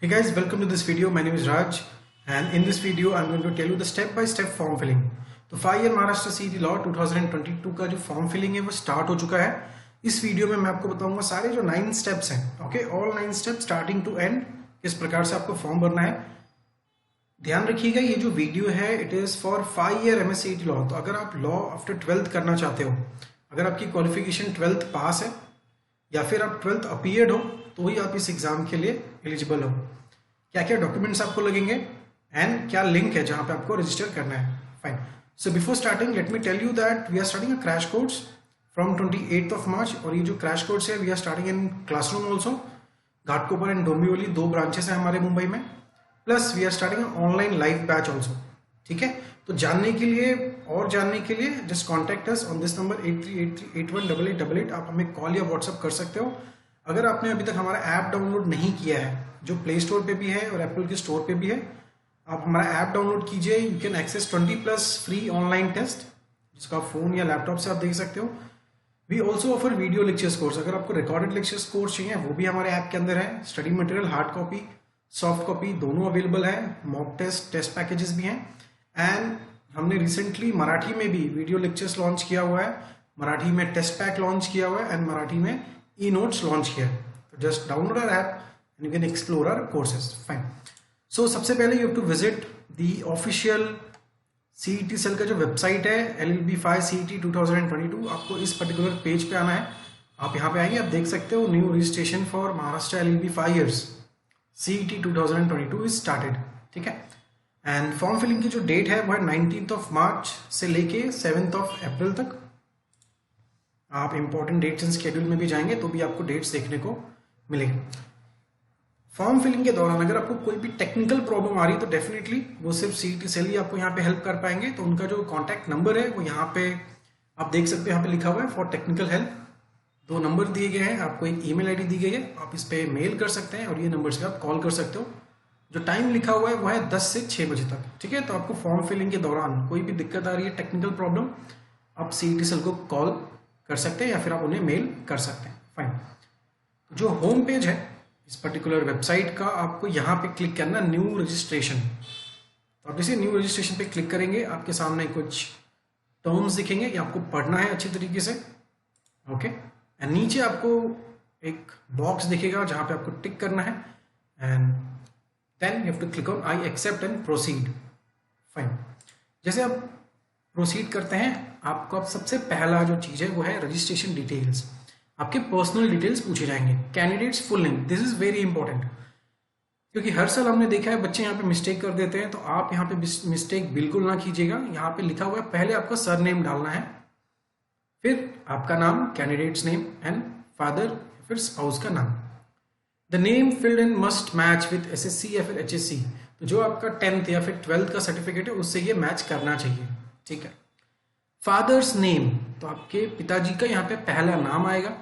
Hey guys, welcome to this video. My name is Raj, and in this video I'm going to tell you the step-by-step form filling. तो 5 year Maharashtra CET law 2022 का जो form filling है वो start हो चुका है। इस video में मैं आपको बताऊंगा सारे जो 9 स्टेप्स हैं, okay, all 9 steps starting to end, किस प्रकार से आपको फॉर्म भरना है। ध्यान रखिएगा, ये जो वीडियो है it is for 5 year MS CET law. तो अगर आप लॉ आफ्टर 12th करना चाहते हो, अगर आपकी क्वालिफिकेशन 12th पास है या फिर आप 12th अपीयर्ड हो, तो ही आप इस एग्जाम के लिए एलिजिबल हो। क्या क्या डॉक्यूमेंट्स आपको लगेंगे एंड क्या लिंक है जहां पे आपको रजिस्टर करना है। Fine, so before starting let me tell you that we are starting a crash course from 28th of March। और ये जो क्रैश कोर्स है we are starting in classroom also. Ghatkopar and Dombivli 2 branches हैं हमारे मुंबई में, plus we are starting online live batch also. ठीक है, तो जानने के लिए just contact us on this number 8383818888। आप हमें कॉल या व्हाट्सअप कर सकते हो। अगर आपने अभी तक हमारा ऐप डाउनलोड नहीं किया है, जो प्ले स्टोर पे भी है और एप्पल के स्टोर पे भी है, आप हमारा ऐप डाउनलोड कीजिए। You can access 20+ free online test, जिसका आप फोन या लैपटॉप से आप देख सकते हो। We also offer video lectures course. अगर आपको रिकॉर्डेड लेक्चर्स कोर्स चाहिए वो भी हमारे ऐप के अंदर है। Study material hard copy soft copy दोनों अवेलेबल है। मॉक टेस्ट पैकेजेस भी हैं। एंड हमने रिसेंटली मराठी में भी वीडियो लेक्चर्स लॉन्च किया हुआ है, मराठी में टेस्ट पैक लॉन्च किया हुआ है एंड मराठी में ई नोट्स लॉन्च किया है। तो just download our app and you can explore our courses. Fine. So सबसे पहले you have to visit the official CET cell का जो वेबसाइट है LLB5 CET 2022। आपको इस पर्टिकुलर पेज पे आना है। आप यहाँ पे आएंगे, आप देख सकते हो new registration for Maharashtra LLB 5 years CET 2022 is started. ठीक है, एंड फॉर्म फिलिंग की जो डेट है वो है 19th of March से लेके 7th of April तक। आप इंपॉर्टेंट डेट्स एंड शेड्यूल में भी जाएंगे तो भी आपको डेट्स देखने को मिलेगी। फॉर्म फिलिंग के दौरान अगर आपको कोई भी टेक्निकल प्रॉब्लम आ रही है तो डेफिनेटली वो सिर्फ सीईटी सेल ही आपको यहाँ पे हेल्प कर पाएंगे। तो उनका जो कॉन्टैक्ट नंबर है वो यहाँ पे आप देख सकते हो, यहाँ पे लिखा हुआ है फॉर टेक्निकल हेल्प। 2 नंबर दिए गए हैं, आपको एक ईमेल आईडी दी गई है, आप इस पे मेल कर सकते हैं और ये नंबर से आप कॉल कर सकते हो। जो टाइम लिखा हुआ है वो है 10 से 6 बजे तक। ठीक है, तो आपको फॉर्म फिलिंग के दौरान कोई भी दिक्कत आ रही है, टेक्निकल प्रॉब्लम, आप सीईटी सेल को कॉल कर सकते हैं या फिर आप उन्हें मेल कर सकते हैं। फाइन, जो होम पेज है इस पर्टिकुलर वेबसाइट का, आपको यहाँ पे क्लिक करना न्यू रजिस्ट्रेशन। तो आप जैसे न्यू रजिस्ट्रेशन पे क्लिक करेंगे आपके सामने कुछ टर्म्स दिखेंगे, ये आपको पढ़ना है अच्छी तरीके से। ओके, एंड नीचे आपको एक बॉक्स दिखेगा जहाँ पे आपको टिक करना है and then you have to click on I accept and proceed. Fine, जैसे आप प्रोसीड करते हैं आपको अब सबसे पहला जो चीज़ है वो है रजिस्ट्रेशन डिटेल्स। आपके पर्सनल डिटेल्स पूछे जाएंगे। Candidates full name, this is very important, क्योंकि हर साल हमने देखा है बच्चे यहाँ पे मिस्टेक कर देते हैं। तो आप यहाँ पे मिस्टेक बिल्कुल ना कीजिएगा। यहाँ पे लिखा हुआ है पहले आपका सरनेम डालना है, फिर आपका नाम, कैंडिडेट्स नेम एंड फादर फिर स्पाउस का नाम। The name filled in must match with SSC या फिर HSC। तो जो आपका 10th या फिर 12th का सर्टिफिकेट है उससे ये मैच करना चाहिए। ठीक है, फादर्स नेम, तो आपके पिताजी का यहाँ पे पहला नाम आएगा।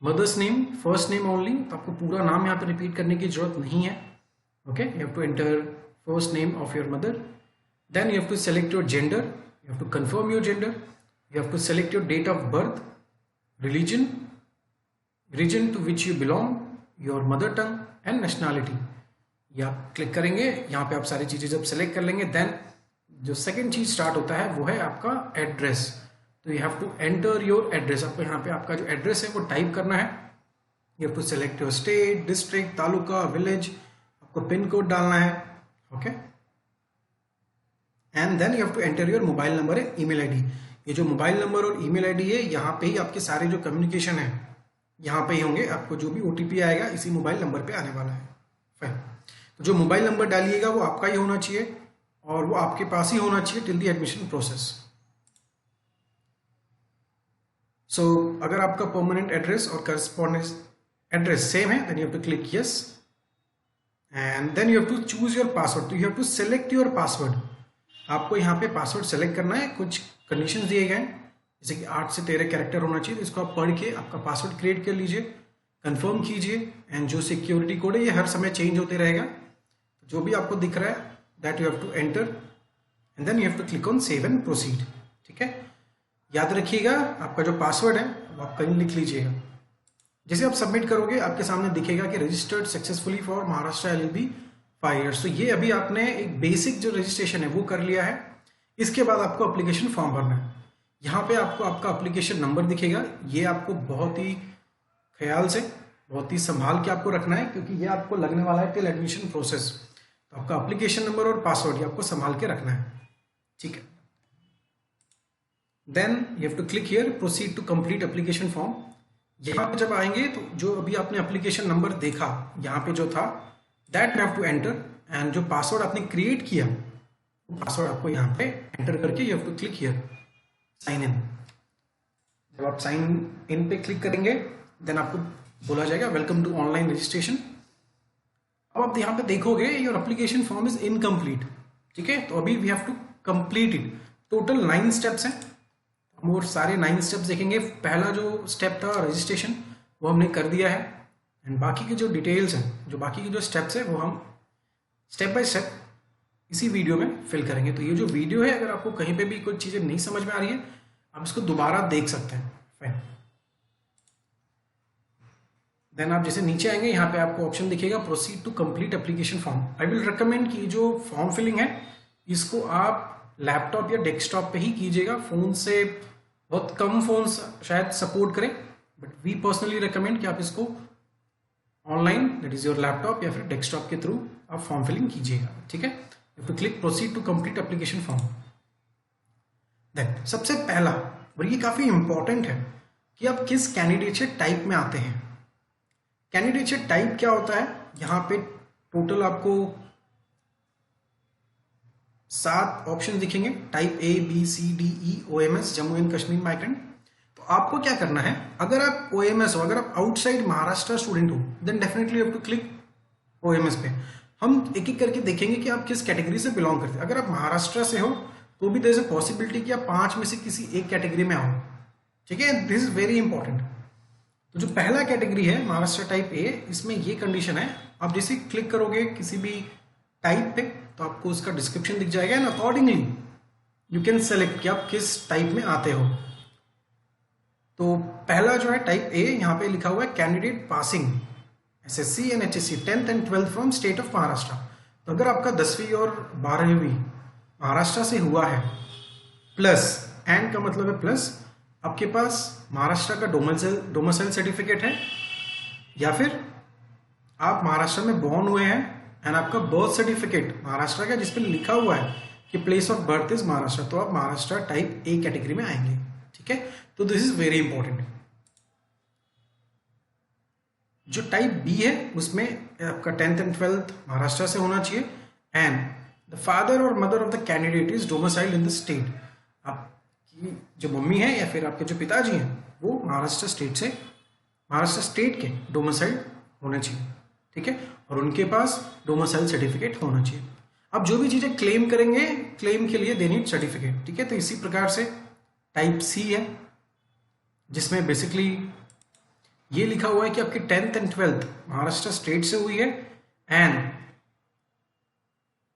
Mother's name first name only, तो आपको पूरा नाम यहाँ पे रिपीट करने की जरूरत नहीं है। Okay, you have to enter first name of your mother. Then you have to select your gender, you have to confirm your gender, you have to select your date of birth, region to which you belong, your mother tongue and nationality. ये आप click करेंगे, यहाँ पे आप सारी चीजें जब select कर लेंगे देन जो सेकेंड चीज स्टार्ट होता है वो है आपका एड्रेस। तो you have to enter your address. आपको यहाँ पे आपका जो एड्रेस है वो टाइप करना है। You have to select your state, district, taluka, village, आपको पिन कोड डालना है। Okay, and then you have to enter your mobile number and email ID. ये जो मोबाइल नंबर और ईमेल आईडी है यहाँ पे ही आपके सारे जो कम्युनिकेशन है यहाँ पे ही होंगे। आपको जो भी OTP आएगा इसी मोबाइल नंबर पे आने वाला है। फाइन, तो जो मोबाइल नंबर डालिएगा वो आपका ही होना चाहिए और वो आपके पास ही होना चाहिए till the admission process. So अगर आपका परमानेंट एड्रेस और करस्पॉन्डेंस एड्रेस सेम है then you have to click yes and then you have to choose your password. तो you have to select your password. आपको यहाँ पे पासवर्ड सेलेक्ट करना है। कुछ कंडीशंस दिए गए हैं जैसे कि 8 से 13 कैरेक्टर होना चाहिए। तो इसको आप पढ़ के आपका पासवर्ड क्रिएट कर लीजिए, कंफर्म कीजिए एंड जो सिक्योरिटी कोड है ये हर समय चेंज होते रहेगा। जो भी आपको दिख रहा है that you have to enter and then you have to click on save and proceed. ठीक है, याद रखिएगा आपका जो पासवर्ड है वो आप कहीं लिख लीजिएगा। जैसे आप सबमिट करोगे आपके सामने दिखेगा कि registered successfully for Maharashtra LLB 5 years। तो ये अभी आपने एक बेसिक जो रजिस्ट्रेशन है वो कर लिया है। इसके बाद आपको एप्लीकेशन फॉर्म भरना है। यहाँ पे आपको आपका एप्लीकेशन नंबर दिखेगा। ये आपको बहुत ही ख्याल से, बहुत ही संभाल के आपको रखना है, क्योंकि ये आपको लगने वाला है टिल एडमिशन प्रोसेस। तो आपका एप्लीकेशन नंबर और पासवर्ड ये आपको संभाल के रखना है, ठीक है। Then you have to click here proceed to complete application form. यहाँ पे जब आएंगे तो जो अभी आपने एप्लीकेशन नंबर देखा यहाँ पे जो था, that you have to enter, and जो पासवर्ड आपने क्रिएट किया वो पासवर्ड आपको यहाँ पे एंटर करके you have to click here sign in. जब आप साइन इन पे क्लिक करेंगे देन आपको बोला जाएगा वेलकम टू ऑनलाइन रजिस्ट्रेशन। अब आप यहाँ पे देखोगे your application form is incomplete, ठीक है। तो अभी we have to complete it. Total 9 steps हैं, हम वो सारे 9 स्टेप्स देखेंगे। पहला जो स्टेप था रजिस्ट्रेशन वो हमने कर दिया है, एंड बाकी के जो डिटेल्स हैं, जो बाकी के जो स्टेप्स हैं वो हम स्टेप बाय स्टेप इसी वीडियो में फिल करेंगे। तो ये जो वीडियो है, अगर आपको कहीं पे भी कोई चीज़ें नहीं समझ में आ रही है आप इसको दोबारा देख सकते हैं। फाइन। देन आप जैसे नीचे आएंगे यहाँ पे आपको ऑप्शन दिखेगा proceed to complete application form. I will recommend कि जो फॉर्म फिलिंग है इसको आप लैपटॉप या डेस्कटॉप पे ही कीजिएगा। फोन से बहुत कम फोन शायद सपोर्ट करें, बट वी पर्सनली रिकमेंड कि आप इसको online, that is your laptop या फिर डेस्कटॉप के थ्रू आप फॉर्म फिलिंग कीजिएगा, ठीक है। You to click proceed to complete application form. Then सबसे पहला, और ये काफी इंपॉर्टेंट है, कि आप किस कैंडिडेटशिप टाइप में आते हैं। कैंडिडेटशिप टाइप क्या होता है, यहाँ पे टोटल आपको 7 ऑप्शन दिखेंगे, type A B C D E OMS Jammu and Kashmir migrant. तो आपको क्या करना है, अगर आप OMS हो, अगर आप आउटसाइड महाराष्ट्र स्टूडेंट हो, then definitely you have to click OMS पे। हम एक एक करके देखेंगे कि आप किस कैटेगरी से बिलोंग करते हैं। अगर आप महाराष्ट्र से हो तो भी देयर इज अ पॉसिबिलिटी कि आप 5 में से किसी एक कैटेगरी में आओ, ठीक है। This is very important. तो जो पहला कैटेगरी है महाराष्ट्र टाइप A, इसमें ये कंडीशन है, आप जैसे क्लिक करोगे किसी भी टाइप पे तो आपको उसका डिस्क्रिप्शन दिख जाएगा, and accordingly you can select कि आप किस टाइप में आते हो। तो पहला जो है टाइप A, यहाँ पे लिखा हुआ है candidate passing SSC and HSC 10th and 12th from state of Maharashtra. तो अगर आपका 10वीं और 12वीं महाराष्ट्र से हुआ है, प्लस एंड का मतलब है प्लस, आपके पास महाराष्ट्र का डोमिसाइल सर्टिफिकेट है, या फिर आप महाराष्ट्र में बॉर्न हुए हैं एंड आपका बर्थ सर्टिफिकेट महाराष्ट्र का जिसपे लिखा हुआ है कि place of birth is Maharashtra, तो आप महाराष्ट्र टाइप A कैटेगरी में आएंगे, ठीक है। तो दिस इज वेरी इंपॉर्टेंट। जो टाइप B है उसमें आपका 10th एंड 12th महाराष्ट्र से होना चाहिए, एंड द फादर और mother of the candidate is domiciled in the state. आपकी जो मम्मी है या फिर आपके जो पिताजी हैं वो महाराष्ट्र स्टेट के डोमिसाइल्ड होने चाहिए, ठीक है, और उनके पास डोमिसाइल सर्टिफिकेट होना चाहिए। अब जो भी चीजें क्लेम करेंगे, क्लेम के लिए दे नीड सर्टिफिकेट, ठीक है। तो इसी प्रकार से टाइप C है, जिसमें बेसिकली ये लिखा हुआ है कि आपकी 10th and 12th Maharashtra state से हुई है, एंड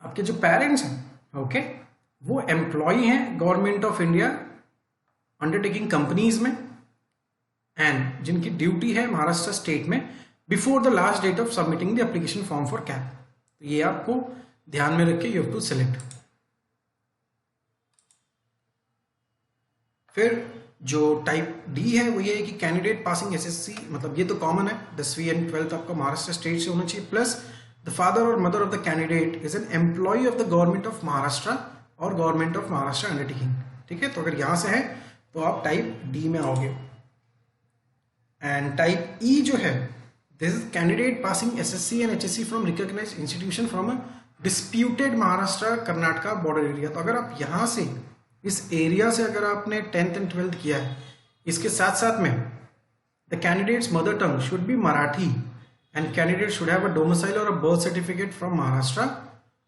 आपके जो पेरेंट्स हैं, ओके, वो एम्प्लॉय हैं government of India undertaking companies में, एंड जिनकी ड्यूटी है महाराष्ट्र स्टेट में before the last date of submitting the application form for CAP. तो ये आपको ध्यान में रख के यू हैव टू सिलेक्ट। फिर जो टाइप D है वो ये है कि कैंडिडेट पासिंग SSC, मतलब ये तो कॉमन है, 10वीं एंड 12th आपका महाराष्ट्र स्टेट से होना चाहिए, प्लस द फादर और mother of the candidate is an employ of the government of Maharashtra और गवर्नमेंट ऑफ महाराष्ट्र अंडरटेकिंग, ठीक है। तो अगर यहां से है तो आप टाइप D में आओगे। एंड टाइप E जो है, this is candidate passing SSC and HSC from recognised institution from a disputed Maharashtra Karnataka border area. तो अगर आप यहां से, इस एरिया से अगर आपने 10th एंड 12th किया है, इसके साथ साथ में the candidate's mother tongue should be Marathi and candidate should have a domicile और a birth certificate from Maharashtra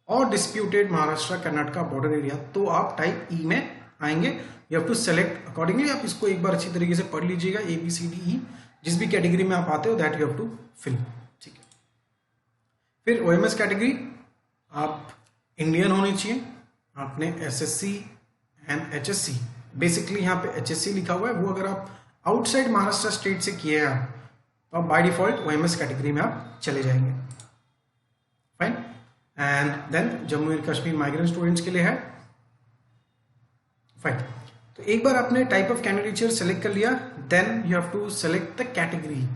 और disputed Maharashtra Karnataka border area, तो आप टाइप E में आएंगे। You have to select accordingly. आप इसको एक बार अच्छी तरीके से पढ़ लीजिएगा, A B C D E, जिस भी कैटेगरी में आप आते हो that you have to fill, ठीक है। फिर OMS कैटेगरी, आप इंडियन होने चाहिए, आपने SSC एंड HSC, बेसिकली यहाँ पे HSC लिखा हुआ है, वो अगर आप आउटसाइड महाराष्ट्र स्टेट से किए हैं तो आप बाय डिफॉल्ट OMS कैटेगरी में आप चले जाएंगे। Fine. And then Jammu and Kashmir migrant students के लिए है। फाइन। तो एक बार आपने टाइप ऑफ कैंडिडेचर सेलेक्ट कर लिया, then you have to select the category.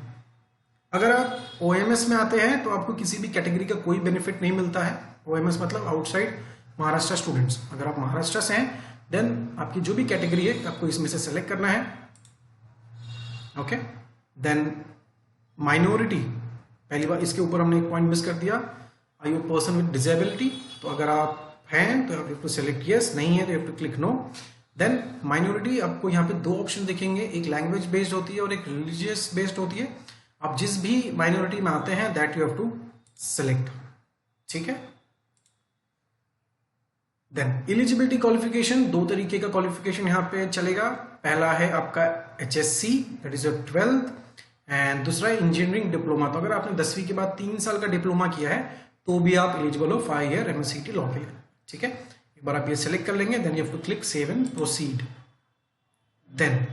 अगर आप OMS में आते हैं तो आपको किसी भी कैटेगरी का कोई बेनिफिट नहीं मिलता है। OMS मतलब आउटसाइड महाराष्ट्र स्टूडेंट्स। अगर आप महाराष्ट्र से हैं देन आपकी जो भी कैटेगरी है आपको इसमें से सेलेक्ट करना है। ओके। देन माइनॉरिटी, पहली बार इसके ऊपर हमने एक पॉइंट मिस कर दिया, are you person with disability. तो अगर आप हैं तो आप हैव टू सेलेक्ट यस, नहीं है तो you have to click no. Then minority, आपको यहाँ पे दो ऑप्शन दिखेंगे, एक लैंग्वेज बेस्ड होती है और एक रिलीजियस बेस्ड होती है। आप जिस भी माइनॉरिटी में आते हैं that you have to select. ठीक है। देन एलिजिबिलिटी क्वालिफिकेशन, दो तरीके का क्वालिफिकेशन यहाँ पे चलेगा। पहला है आपका HSC that is your 12th, and दूसरा है इंजीनियरिंग डिप्लोमा। तो अगर आपने 10वीं के बाद 3 साल का डिप्लोमा किया है तो भी आप एलिजिबल हो 5 ईयर MSCT लॉ के लिए। ठीक है। एक बार आप ये सेलेक्ट कर लेंगे, then you have to click save and proceed. Then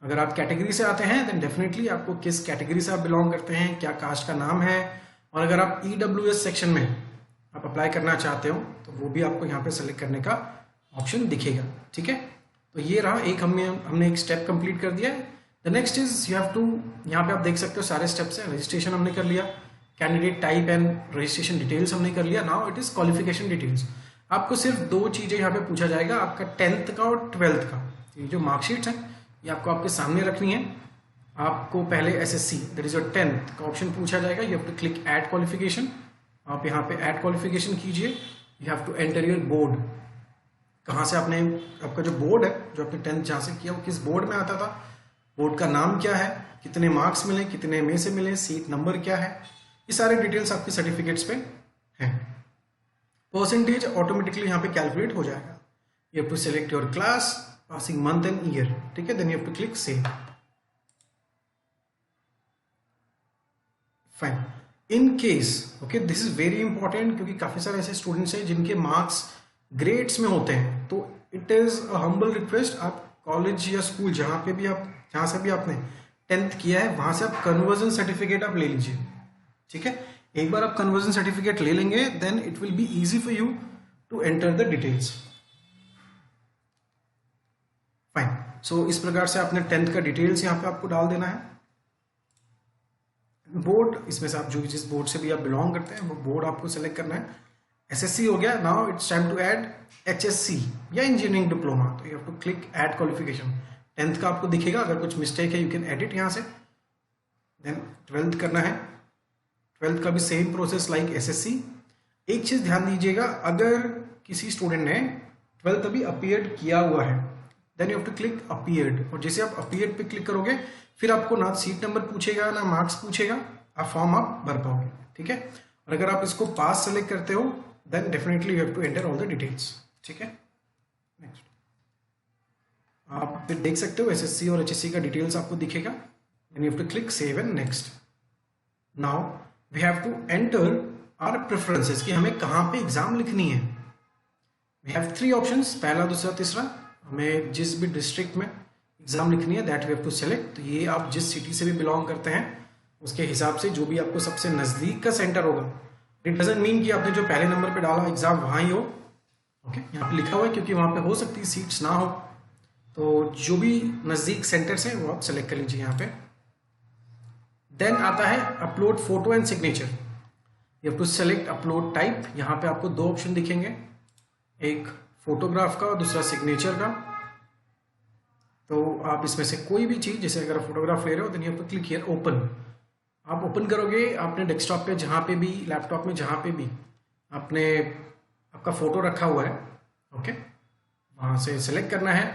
अगर आप कैटेगरी से आते हैं देन डेफिनेटली आपको किस कैटेगरी से आप बिलोंग करते हैं, क्या कास्ट का नाम है, और अगर आप EWS सेक्शन में आप अप्लाई करना चाहते हो तो वो भी आपको यहाँ पे सेलेक्ट करने का ऑप्शन दिखेगा। ठीक है। तो ये रहा एक, हमने एक स्टेप कंप्लीट कर दिया है। The next is you have to, यहाँ पे आप देख सकते हो सारे स्टेप्स हैं। रजिस्ट्रेशन हमने कर लिया, candidate type and registration details हमने कर लिया। Now it is qualification details. आपको सिर्फ दो चीजें यहाँ पे पूछा जाएगा, आपका 10th का और 12th का। ये जो मार्कशीट्स हैं ये आपको आपके सामने रखनी है। आपको पहले SSC that is your 10th का ऑप्शन पूछा जाएगा, you have to click add qualification. आप यहाँ पे ऐड क्वालिफिकेशन कीजिए। You have to enter your board, कहाँ से आपने, आपका जो बोर्ड है जो आपने 10th जहाँ से किया वो किस बोर्ड में आता था, बोर्ड का नाम क्या है, कितने मार्क्स मिले, कितने में से मिले, सीट नंबर क्या है, ये सारे डिटेल्स आपके सर्टिफिकेट्स पे हैं। परसेंटेज ऑटोमेटिकली यहाँ पे कैलकुलेट हो जाएगा। You have to select your class, passing month and year. ठीक है। Then you have to click save. Fine. In case, okay, this is very important क्योंकि काफी सारे ऐसे स्टूडेंट्स हैं जिनके मार्क्स ग्रेड्स में होते हैं, तो it is a humble request, आप कॉलेज या स्कूल जहाँ पे भी आप, जहाँ से भी आपने 10th किया है वहां से आप कन्वर्जन सर्टिफिकेट आप ले लीजिए। ठीक है। एक बार आप कन्वर्जन सर्टिफिकेट ले लेंगे then it will be easy for you to enter the details. Fine. So इस प्रकार से आपने 10th का डिटेल्स यहाँ पे आपको डाल देना है। बोर्ड, इसमें से आप जो जिस बोर्ड से भी आप बिलोंग करते हैं वो बोर्ड आपको सेलेक्ट करना है। SSC हो गया। Now it's time to add HSC या इंजीनियरिंग डिप्लोमा। तो you have to click add qualification. 10th का आपको दिखेगा, अगर कुछ मिस्टेक है यू कैन एडिट यहाँ से। देन 12th करना है। 12th का भी सेम प्रोसेस लाइक SSC। एक चीज ध्यान दीजिएगा, अगर किसी स्टूडेंट ने 12th अभी अपीयर्ड किया हुआ है then you have to click appeared, और जैसे आप अपीयर्ड पे क्लिक करोगे फिर आपको ना सीट नंबर पूछेगा ना मार्क्स पूछेगा, आप फॉर्म आप भर पाओगे। ठीक है। और अगर आप इसको पास सेलेक्ट करते हो then definitely you have to enter all the details. ठीक है। नेक्स्ट आप फिर देख सकते हो SSC और HSC का डिटेल्स आपको दिखेगा। Then you have to click save and next. Now we have to enter our preferences कि हमें कहाँ पे एग्जाम लिखनी है। वी हैव 3 ऑप्शंस, पहला, दूसरा, तीसरा। हमें जिस भी डिस्ट्रिक्ट में एग्जाम लिखनी है that we have to select. तो ये आप जिस सिटी से भी बिलोंग करते हैं उसके हिसाब से जो भी आपको सबसे नजदीक का सेंटर होगा। इट डजंट मीन कि आपने जो पहले नंबर पे डाला एग्जाम वहां ही हो। ओके। यहाँ पे लिखा हुआ है क्योंकि वहां पे हो सकती है सीट्स ना हो, तो जो भी नजदीक सेंटर्स हैं वो आप सेलेक्ट कर लीजिए यहाँ पे। देन आता है upload photo and signature. You have to select upload type. यहाँ पे आपको 2 ऑप्शन दिखेंगे, एक फोटोग्राफ का और दूसरा सिग्नेचर का। तो आप इसमें से कोई भी चीज, जैसे अगर फोटोग्राफ ले रहे हो then you have to click here open. आप ओपन करोगे, आपने डेस्कटॉप पे जहाँ पे भी, लैपटॉप में जहाँ पे भी आपने आपका फोटो रखा हुआ है, ओके, वहां से सिलेक्ट करना है।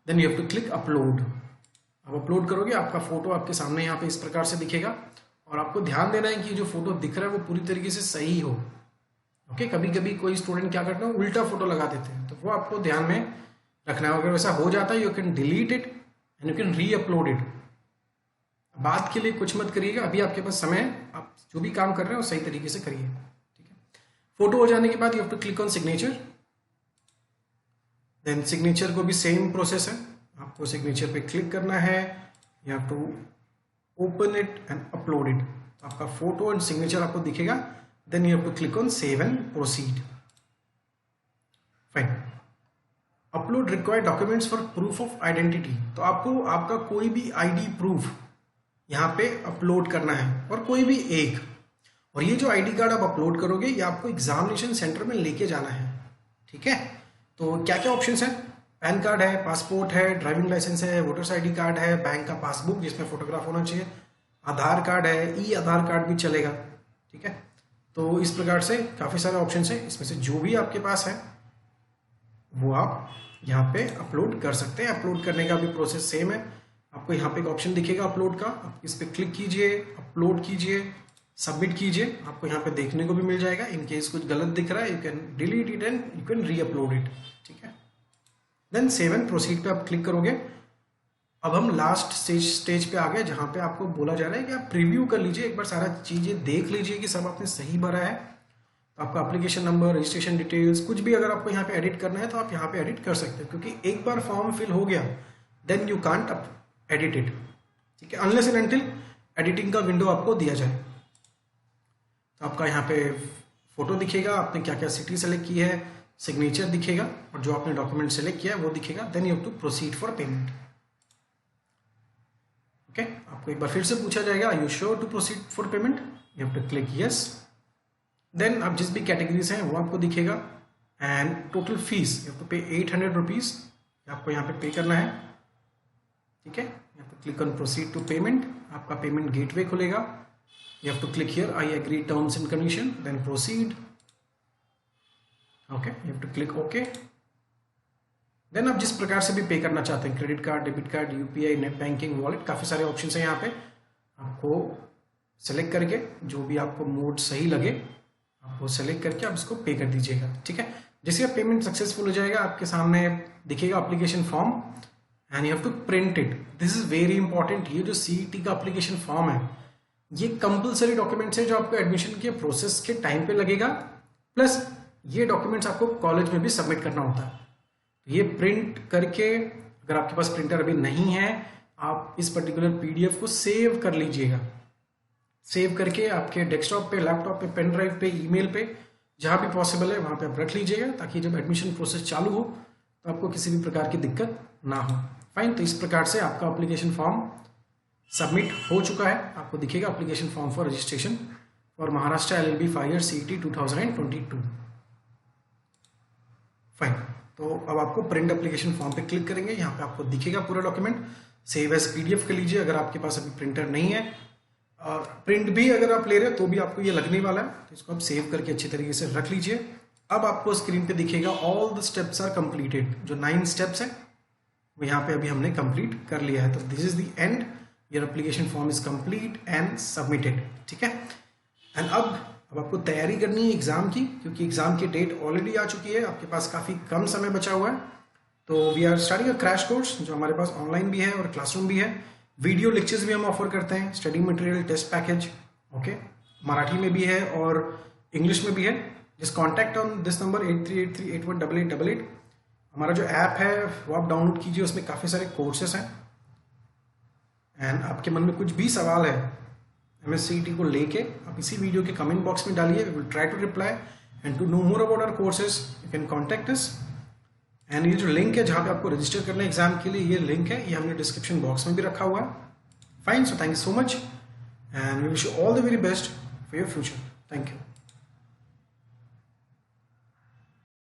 Then you have to click upload. आप अपलोड करोगे आपका फोटो आपके सामने यहाँ पे इस प्रकार से दिखेगा, और आपको ध्यान देना है कि जो फोटो दिख रहा है वो पूरी तरीके से सही हो। ओके। कभी कभी कोई स्टूडेंट क्या करते हैं, उल्टा फोटो लगा देते हैं, तो वो आपको ध्यान में रखना है। अगर वैसा हो जाता है you can delete it and you can री अपलोड इट। बात के लिए कुछ मत करिएगा, अभी आपके पास समय है, आप जो भी काम कर रहे हैं वो सही तरीके से करिए। ठीक है। फोटो हो जाने के बाद you have to click on signature. Then signature को भी सेम प्रोसेस है, आपको सिग्नेचर पे क्लिक करना है। You have to open it and upload it. आपका फोटो एंड सिग्नेचर आपको दिखेगा, then you have to click on save and proceed. Fine. Upload required documents for proof of identity. तो आपको आपका कोई भी आईडी प्रूफ यहाँ पे अपलोड करना है, और कोई भी एक। और ये जो आईडी कार्ड आप अपलोड करोगे ये आपको एग्जामिनेशन सेंटर में लेके जाना है, ठीक है। तो क्या क्या ऑप्शंस हैं? पैन कार्ड है, पासपोर्ट है, ड्राइविंग लाइसेंस है, वोटर्स आईडी कार्ड है, बैंक का पासबुक जिसमें फोटोग्राफ होना चाहिए, आधार कार्ड है, ई आधार कार्ड भी चलेगा, ठीक है। तो इस प्रकार से काफ़ी सारे ऑप्शन हैं, इसमें से जो भी आपके पास है वो आप यहाँ पे अपलोड कर सकते हैं। अपलोड करने का भी प्रोसेस सेम है। आपको यहाँ पे एक ऑप्शन दिखेगा अपलोड का, आप इस पर क्लिक कीजिए, अपलोड कीजिए, सबमिट कीजिए। आपको यहाँ पे देखने को भी मिल जाएगा। इन केस कुछ गलत दिख रहा है you can delete it and you can री अपलोड इट, ठीक है। देन सेव एंड प्रोसीड पे आप क्लिक करोगे। अब हम लास्ट स्टेज पे आ गए, जहाँ पे आपको बोला जा रहा है कि आप प्रीव्यू कर लीजिए, एक बार सारा चीज़ें देख लीजिए कि सब आपने सही भरा है। तो आपका एप्लीकेशन नंबर, रजिस्ट्रेशन डिटेल्स, कुछ भी अगर आपको यहाँ पे एडिट करना है तो आप यहाँ पे एडिट कर सकते हो, क्योंकि एक बार फॉर्म फिल हो गया then you can't edit it, ठीक है, अनलेस एंड अनटिल एडिटिंग का विंडो आपको दिया जाए। तो आपका यहाँ पे फोटो दिखेगा, आपने क्या क्या सिटी सेलेक्ट की है, सिग्नेचर दिखेगा, और जो आपने डॉक्यूमेंट सेलेक्ट किया है वो दिखेगा। Then you have to proceed for payment. Okay, आपको एक बार फिर से पूछा जाएगा are you sure to proceed for payment, you have to click yes. Then आप जिस भी कैटेगरीज हैं वो आपको दिखेगा, and total fees you have to pay 800 rupees आपको यहाँ पे करना है, ठीक है। You have to click on proceed to payment. आपका पेमेंट गेटवे खुलेगा, you have to click here I agree terms and condition, then proceed. Okay, you have to click OK. Then आप जिस प्रकार से भी पे करना चाहते हैं, credit card, debit card, UPI, net banking, wallet, काफ़ी सारे ऑप्शंस हैं यहाँ पे। आपको सेलेक्ट करके जो भी आपको मोड सही लगे आप वो सेलेक्ट करके आप इसको पे कर दीजिएगा, ठीक है। जैसे आप पेमेंट सक्सेसफुल हो जाएगा आपके सामने दिखेगा application form, and you have to print it. This is very important. ये जो सीईटी का एप्लीकेशन फॉर्म है ये कंपलसरी डॉक्यूमेंट्स है जो आपको एडमिशन के प्रोसेस के टाइम पे लगेगा, प्लस ये डॉक्यूमेंट्स आपको कॉलेज में भी सबमिट करना होता है। ये प्रिंट करके, अगर आपके पास प्रिंटर अभी नहीं है, आप इस पर्टिकुलर पीडीएफ को सेव कर लीजिएगा। सेव करके आपके डेस्कटॉप पे, लैपटॉप पे, पेन ड्राइव पे, ईमेल पे, जहाँ भी पॉसिबल है वहाँ पे आप रख लीजिएगा, ताकि जब एडमिशन प्रोसेस चालू हो तो आपको किसी भी प्रकार की दिक्कत ना हो। फाइन। तो इस प्रकार से आपका एप्लीकेशन फॉर्म सबमिट हो चुका है। आपको दिखेगा application form for registration for Maharashtra LLB 5 year CET 2022। Fine. तो अब आपको प्रिंट एप्लीकेशन फॉर्म पे क्लिक करेंगे, यहाँ पे आपको दिखेगा पूरा डॉक्यूमेंट। सेव एज PDF कर लीजिए अगर आपके पास अभी प्रिंटर नहीं है, और प्रिंट भी अगर आप ले रहे हैं तो भी आपको ये लगने वाला है, तो इसको आप सेव करके अच्छी तरीके से रख लीजिए। अब आपको स्क्रीन पे दिखेगा all the steps are completed. जो 9 स्टेप्स है वो यहाँ पे अभी हमने कंप्लीट कर लिया है। तो this is the end, your application form is complete and submitted, ठीक है। एंड अब आपको तैयारी करनी है एग्जाम की, क्योंकि एग्जाम की डेट ऑलरेडी आ चुकी है, आपके पास काफ़ी कम समय बचा हुआ है। तो we are starting a crash course जो हमारे पास ऑनलाइन भी है और क्लासरूम भी है। वीडियो लेक्चर्स भी हम ऑफर करते हैं, study material, test package, okay, Marathi में भी है और इंग्लिश में भी है। Just contact on this number 8383818888। हमारा जो ऐप है वो आप डाउनलोड कीजिए, उसमें काफ़ी सारे कोर्सेस हैं। एंड आपके मन में कुछ भी सवाल है MSCET को लेके, आप इसी वीडियो के कमेंट बॉक्स में डालिए, we will try to reply. And to know more about our courses you can contact us. एंड ये जो लिंक है जहाँ पे आपको रजिस्टर करना है एग्जाम के लिए, ये लिंक है, ये हमने डिस्क्रिप्शन बॉक्स में भी रखा हुआ है। Fine. So thank you so much and we wish you all the very best for your future. Thank you.